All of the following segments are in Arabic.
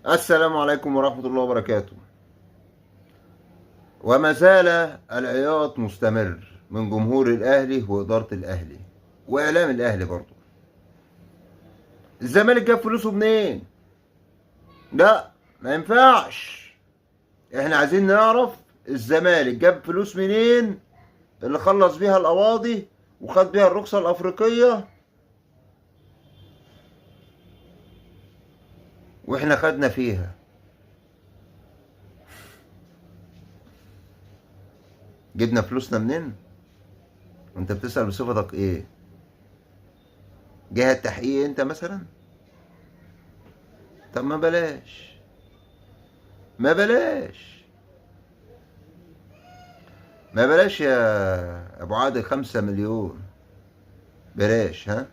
السلام عليكم ورحمة الله وبركاته. وما زال العياط مستمر من جمهور الأهلي وإدارة الأهلي وإعلام الأهلي برضه. الزمالك جاب فلوسه منين؟ لا، ما ينفعش. احنا عايزين نعرف الزمالك جاب فلوس منين اللي خلص بيها القواضي وخد بيها الرخصة الأفريقية، واحنا خدنا فيها. جبنا فلوسنا منين؟ وانت بتسأل بصفتك ايه؟ جهة تحقيق انت مثلا؟ طب ما بلاش، ما بلاش، ما بلاش يا ابو عادل. 5 مليون بلاش، ها؟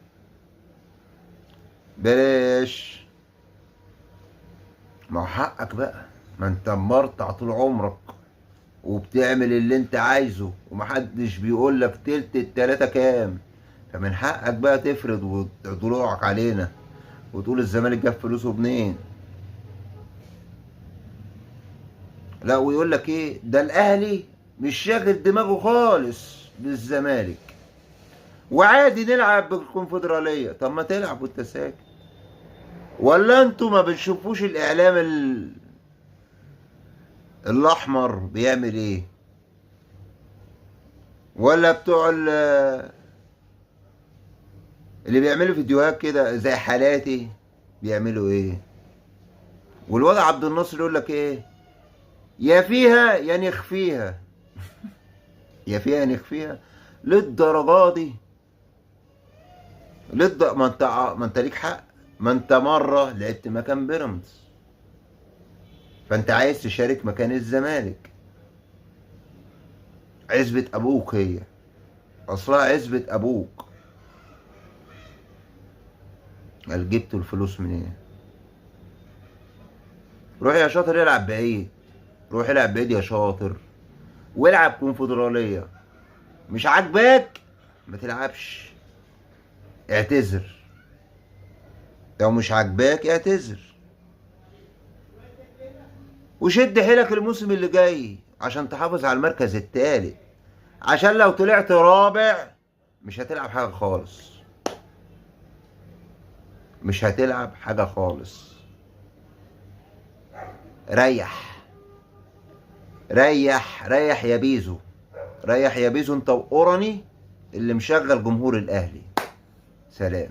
بلاش. ما هو حقك بقى، ما انت مرتع طول عمرك وبتعمل اللي انت عايزه ومحدش بيقول لك تلت التلاتة كام. فمن حقك بقى تفرض وضلوعك علينا وتقول الزمالك جاب فلوسه منين. لا، ويقول لك ايه ده الاهلي مش شاغل دماغه خالص بالزمالك وعادي نلعب بالكونفدرالية. طب ما تلعب وانت ساكت. ولا انتوا ما بتشوفوش الاعلام الاحمر بيعمل ايه؟ ولا بتوع اللي بيعملوا فيديوهات كده زي حالاتي بيعملوا ايه؟ والوضع عبد الناصر يقول لك ايه؟ يا فيها يا نخفيها. يا فيها يا نخفيها للدرجه دي؟ ما انت ليك حق. ما انت مره لعبت مكان بيراميدز، فانت عايز تشارك مكان الزمالك. عزبة ابوك هي، اصلها عزبة ابوك. قال جبتوا الفلوس منين؟ روح يا شاطر العب بعيد، روح العب بعيد يا شاطر والعب كونفدرالية. مش عاجباك ما تلعبش، اعتذر. لو مش عاجباك اعتذر وشد حيلك الموسم اللي جاي عشان تحافظ على المركز التالت. عشان لو طلعت رابع مش هتلعب حاجة خالص، مش هتلعب حاجة خالص. ريح، ريح، ريح يا بيزو، ريح يا بيزو انت وقرني اللي مشغل جمهور الاهلي. سلام.